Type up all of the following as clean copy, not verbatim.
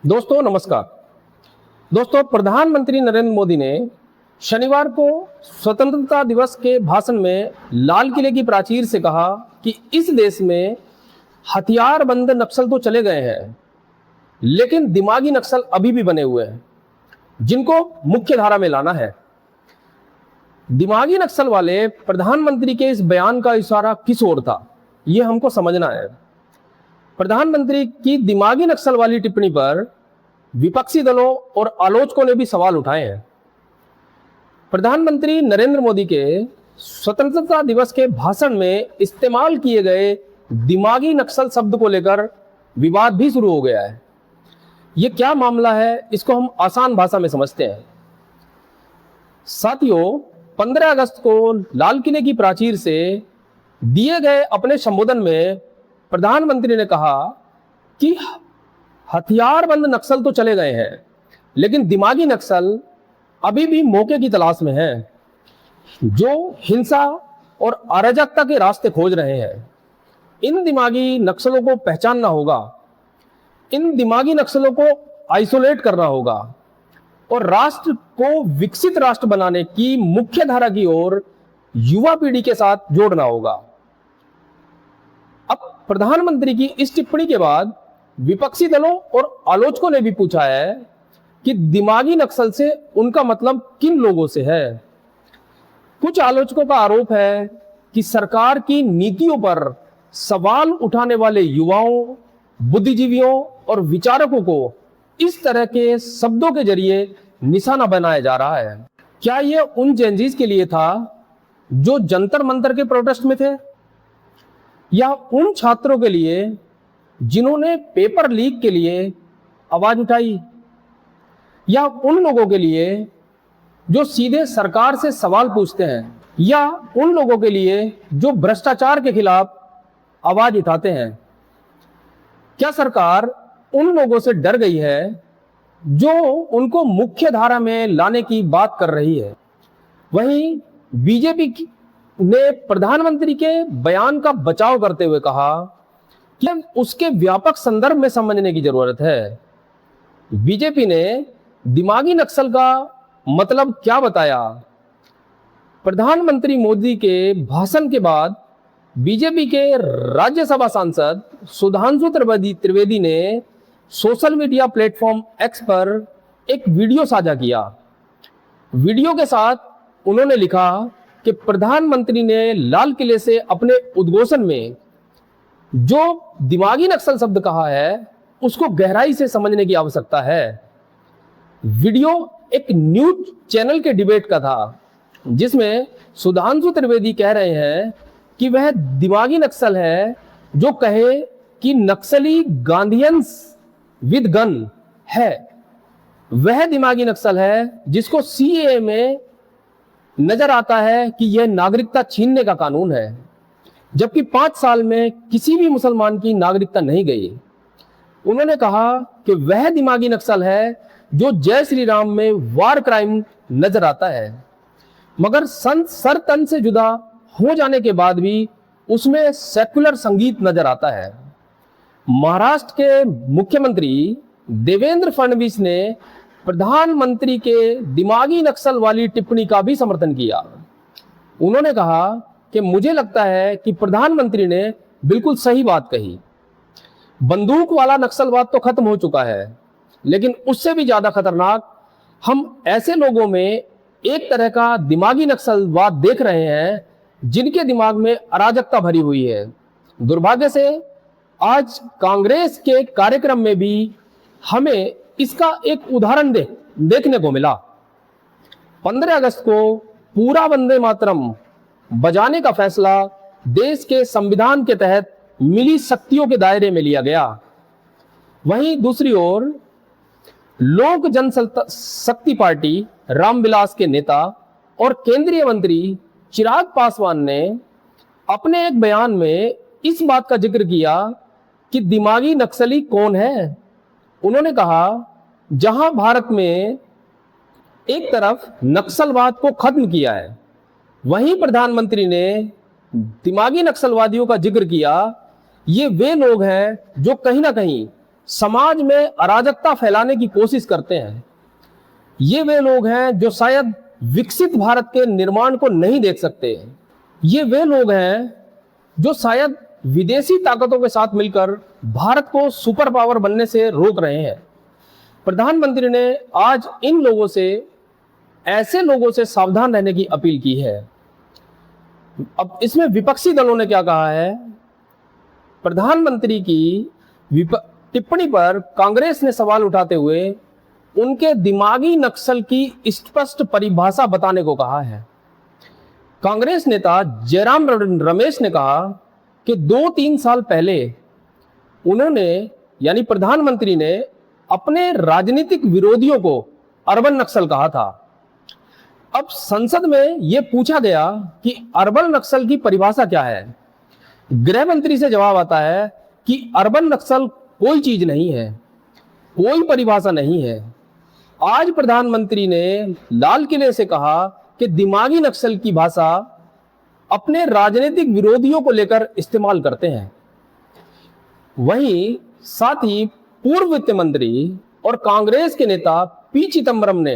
दोस्तों नमस्कार। दोस्तों, प्रधानमंत्री नरेंद्र मोदी ने शनिवार को स्वतंत्रता दिवस के भाषण में लाल किले की प्राचीर से कहा कि इस देश में हथियारबंद नक्सल तो चले गए हैं, लेकिन दिमागी नक्सल अभी भी बने हुए हैं, जिनको मुख्य धारा में लाना है। दिमागी नक्सल वाले प्रधानमंत्री के इस बयान का इशारा किस ओर था, यह हमको समझना है। प्रधानमंत्री की दिमागी नक्सल वाली टिप्पणी पर विपक्षी दलों और आलोचकों ने भी सवाल उठाए हैं। प्रधानमंत्री नरेंद्र मोदी के स्वतंत्रता दिवस के भाषण में इस्तेमाल किए गए दिमागी नक्सल शब्द को लेकर विवाद भी शुरू हो गया है। यह क्या मामला है, इसको हम आसान भाषा में समझते हैं। साथियों, 15 अगस्त को लाल किले की प्राचीर से दिए गए अपने संबोधन में प्रधानमंत्री ने कहा कि हथियारबंद नक्सल तो चले गए हैं, लेकिन दिमागी नक्सल अभी भी मौके की तलाश में हैं, जो हिंसा और अराजकता के रास्ते खोज रहे हैं। इन दिमागी नक्सलों को पहचानना होगा, इन दिमागी नक्सलों को आइसोलेट करना होगा और राष्ट्र को विकसित राष्ट्र बनाने की मुख्य धारा की ओर युवा पीढ़ी के साथ जोड़ना होगा। अब प्रधानमंत्री की इस टिप्पणी के बाद विपक्षी दलों और आलोचकों ने भी पूछा है कि दिमागी नक्सल से उनका मतलब किन लोगों से है। कुछ आलोचकों का आरोप है कि सरकार की नीतियों पर सवाल उठाने वाले युवाओं, बुद्धिजीवियों और विचारकों को इस तरह के शब्दों के जरिए निशाना बनाया जा रहा है। क्या यह उन जेनजीज के लिए था जो जंतर मंतर के प्रोटेस्ट में थे, या उन छात्रों के लिए जिन्होंने पेपर लीक के लिए आवाज उठाई, या उन लोगों के लिए जो सीधे सरकार से सवाल पूछते हैं, या उन लोगों के लिए जो भ्रष्टाचार के खिलाफ आवाज उठाते हैं? क्या सरकार उन लोगों से डर गई है जो उनको मुख्य धारा में लाने की बात कर रही है? वहीं बीजेपी ने प्रधानमंत्री के बयान का बचाव करते हुए कहा कि उसके व्यापक संदर्भ में समझने की जरूरत है। बीजेपी ने दिमागी नक्सल का मतलब क्या बताया? प्रधानमंत्री मोदी के भाषण के बाद बीजेपी के राज्यसभा सांसद सुधांशु त्रिवेदी ने सोशल मीडिया प्लेटफॉर्म एक्स पर एक वीडियो साझा किया। वीडियो के साथ उन्होंने लिखा कि प्रधानमंत्री ने लाल किले से अपने उद्घोषण में जो दिमागी नक्सल शब्द कहा है, उसको गहराई से समझने की आवश्यकता है। वीडियो एक न्यूज चैनल के डिबेट का था, जिसमें सुधांशु त्रिवेदी कह रहे हैं कि वह दिमागी नक्सल है जो कहे कि नक्सली गांधीयंस विद गन है। वह दिमागी नक्सल है जिसको सीएए में नजर आता है कि यह नागरिकता छीनने का कानून है, जबकि 5 साल में किसी भी मुसलमान की नागरिकता नहीं गई। उन्होंने कहा कि वह दिमागी नक्सल है जो जय श्री राम में वार क्राइम नजर आता है, मगर सर तन से जुदा हो जाने के बाद भी उसमें सेक्युलर संगीत नजर आता है। महाराष्ट्र के मुख्यमंत्री देवेंद्र फडणवीस ने प्रधानमंत्री के दिमागी नक्सल वाली टिप्पणी का भी समर्थन किया। उन्होंने कहा कि मुझे लगता है कि प्रधानमंत्री ने बिल्कुल सही बात कही। बंदूक वाला नक्सलवाद तो खत्म हो चुका है, लेकिन उससे भी ज्यादा खतरनाक हम ऐसे लोगों में एक तरह का दिमागी नक्सलवाद देख रहे हैं जिनके दिमाग में अराजकता भरी हुई है। दुर्भाग्य से आज कांग्रेस के कार्यक्रम में भी हमें इसका एक उदाहरण देखने को मिला। 15 अगस्त को पूरा वंदे मातरम बजाने का फैसला देश के संविधान के तहत मिली शक्तियों के दायरे में लिया गया। वहीं दूसरी ओर लोक जनशक्ति पार्टी रामविलास के नेता और केंद्रीय मंत्री चिराग पासवान ने अपने एक बयान में इस बात का जिक्र किया कि दिमागी नक्सली कौन है। उन्होंने कहा, जहां भारत में एक तरफ नक्सलवाद को खत्म किया है, वहीं प्रधानमंत्री ने दिमागी नक्सलवादियों का जिक्र किया। ये वे लोग हैं जो कहीं ना कहीं समाज में अराजकता फैलाने की कोशिश करते हैं। ये वे लोग हैं जो शायद विकसित भारत के निर्माण को नहीं देख सकते। ये वे लोग हैं जो शायद विदेशी ताकतों के साथ मिलकर भारत को सुपर पावर बनने से रोक रहे हैं। प्रधानमंत्री ने आज इन लोगों से, ऐसे लोगों से सावधान रहने की अपील की है। अब इसमें विपक्षी दलों ने क्या कहा है? प्रधानमंत्री की टिप्पणी पर कांग्रेस ने सवाल उठाते हुए उनके दिमागी नक्सल की स्पष्ट परिभाषा बताने को कहा है। कांग्रेस नेता जयराम रमेश ने कहा कि 2-3 साल पहले उन्होंने, यानी प्रधानमंत्री ने, अपने राजनीतिक विरोधियों को अर्बन नक्सल कहा था। अब संसद में यह पूछा गया कि अर्बन नक्सल की परिभाषा क्या है। गृह मंत्री से जवाब आता है कि अर्बन नक्सल कोई चीज नहीं है, कोई परिभाषा नहीं है। आज प्रधानमंत्री ने लाल किले से कहा कि दिमागी नक्सल की भाषा अपने राजनीतिक विरोधियों को लेकर इस्तेमाल करते हैं। वहीं साथ ही पूर्व वित्त मंत्री और कांग्रेस के नेता पी चिदंबरम ने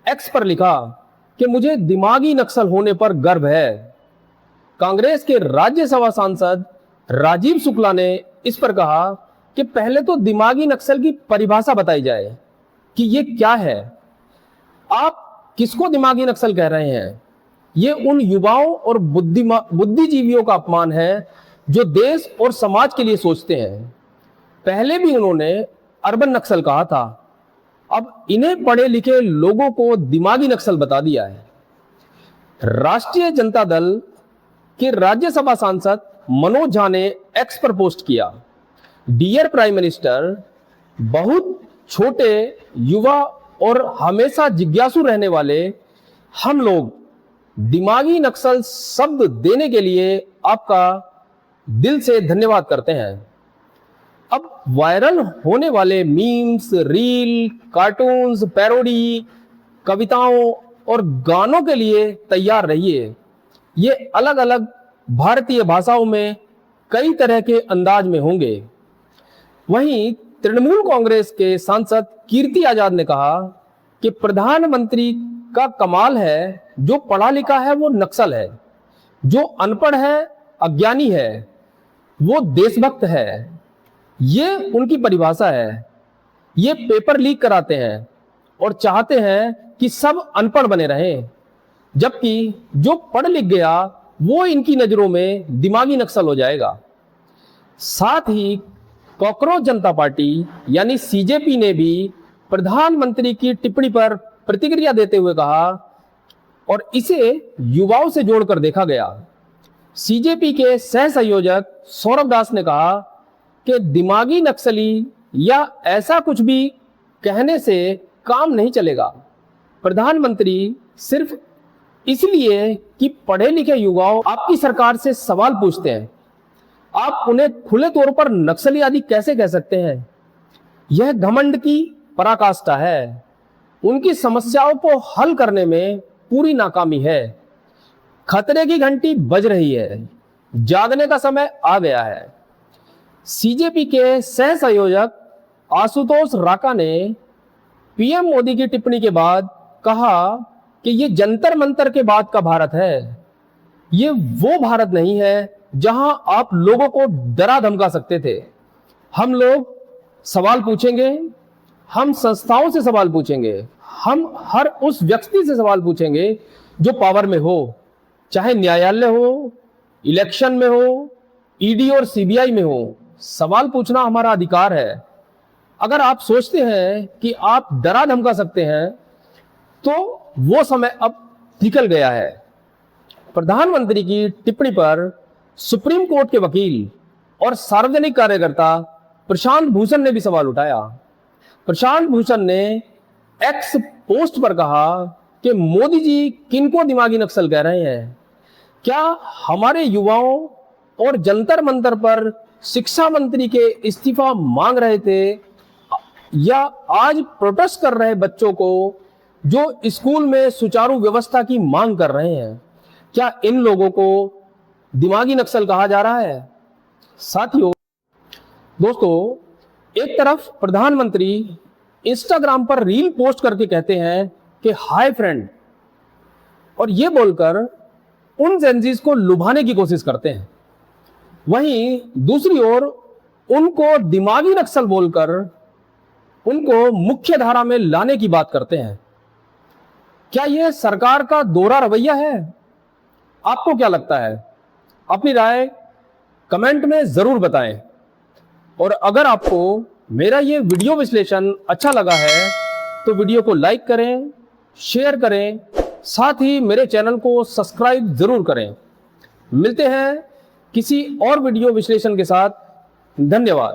एक्स पर लिखा कि मुझे दिमागी नक्सल होने पर गर्व है। कांग्रेस के राज्यसभा सांसद राजीव शुक्ला ने इस पर कहा कि पहले तो दिमागी नक्सल की परिभाषा बताई जाए कि ये क्या है। आप किसको दिमागी नक्सल कह रहे हैं? ये उन युवाओं और बुद्धिजीवियों का अपमान है जो देश और समाज के लिए सोचते हैं। पहले भी उन्होंने अर्बन नक्सल कहा था, अब इन्हें पढ़े लिखे लोगों को दिमागी नक्सल बता दिया है। राष्ट्रीय जनता दल के राज्यसभा सांसद मनोज झा ने एक्स पर पोस्ट किया, डियर प्राइम मिनिस्टर, बहुत छोटे, युवा और हमेशा जिज्ञासु रहने वाले हम लोग दिमागी नक्सल शब्द देने के लिए आपका दिल से धन्यवाद करते हैं। अब वायरल होने वाले मीम्स, रील, कार्टून्स, पैरोडी, कविताओं और गानों के लिए तैयार रहिए। ये अलग अलग भारतीय भाषाओं में कई तरह के अंदाज में होंगे। वहीं तृणमूल कांग्रेस के सांसद कीर्ति आजाद ने कहा कि प्रधानमंत्री का कमाल है, जो पढ़ा लिखा है वो नक्सल है, जो अनपढ़ है, अज्ञानी है, वो देशभक्त है। ये उनकी परिभाषा है। ये पेपर लीक कराते हैं और चाहते हैं कि सब अनपढ़ बने रहें, जबकि जो पढ़ लिख गया वो इनकी नजरों में दिमागी नक्सल हो जाएगा। साथ ही कॉकरोच जनता पार्टी यानी सीजेपी ने भी प्रधानमंत्री की टिप्पणी पर प्रतिक्रिया देते हुए कहा और इसे युवाओं से जोड़कर देखा गया। सीजेपी के सह संयोजक सौरभ दास ने कहा कि दिमागी नक्सली या ऐसा कुछ भी कहने से काम नहीं चलेगा। प्रधानमंत्री सिर्फ इसलिए कि पढ़े लिखे युवाओं आपकी सरकार से सवाल पूछते हैं, आप उन्हें खुले तौर पर नक्सली आदि कैसे कह सकते हैं? यह घमंड की पराकाष्ठा है। उनकी समस्याओं को हल करने में पूरी नाकामी है। खतरे की घंटी बज रही है, जागने का समय आ गया है। सीजेपी के सह संयोजक आशुतोष राका ने पीएम मोदी की टिप्पणी के बाद कहा कि ये जंतर मंतर के बाद का भारत है। ये वो भारत नहीं है जहां आप लोगों को डरा धमका सकते थे। हम लोग सवाल पूछेंगे, हम संस्थाओं से सवाल पूछेंगे, हम हर उस व्यक्ति से सवाल पूछेंगे जो पावर में हो, चाहे न्यायालय हो, इलेक्शन में हो, ईडी और सीबीआई में हो। सवाल पूछना हमारा अधिकार है। अगर आप सोचते हैं कि आप डरा धमका सकते हैं तो वो समय अब निकल गया है। प्रधानमंत्री की टिप्पणी पर सुप्रीम कोर्ट के वकील और सार्वजनिक कार्यकर्ता प्रशांत भूषण ने भी सवाल उठाया। प्रशांत भूषण ने एक्स पोस्ट पर कहा कि मोदी जी किनको दिमागी नक्सल कह रहे हैं? क्या हमारे युवाओं और जंतर मंतर पर शिक्षा मंत्री के इस्तीफा मांग रहे थे, या आज प्रोटेस्ट कर रहे बच्चों को जो स्कूल में सुचारू व्यवस्था की मांग कर रहे हैं, क्या इन लोगों को दिमागी नक्सल कहा जा रहा है? साथियों, दोस्तों, एक तरफ प्रधानमंत्री इंस्टाग्राम पर रील पोस्ट करके कहते हैं कि हाय फ्रेंड, और ये बोलकर उन जेनजीज को लुभाने की कोशिश करते हैं। वहीं दूसरी ओर उनको दिमागी नक्सल बोलकर उनको मुख्य धारा में लाने की बात करते हैं। क्या यह सरकार का दोहरा रवैया है? आपको क्या लगता है? अपनी राय कमेंट में जरूर बताएं। और अगर आपको मेरा ये वीडियो विश्लेषण अच्छा लगा है तो वीडियो को लाइक करें, शेयर करें, साथ ही मेरे चैनल को सब्सक्राइब जरूर करें। मिलते हैं किसी और वीडियो विश्लेषण के साथ। धन्यवाद।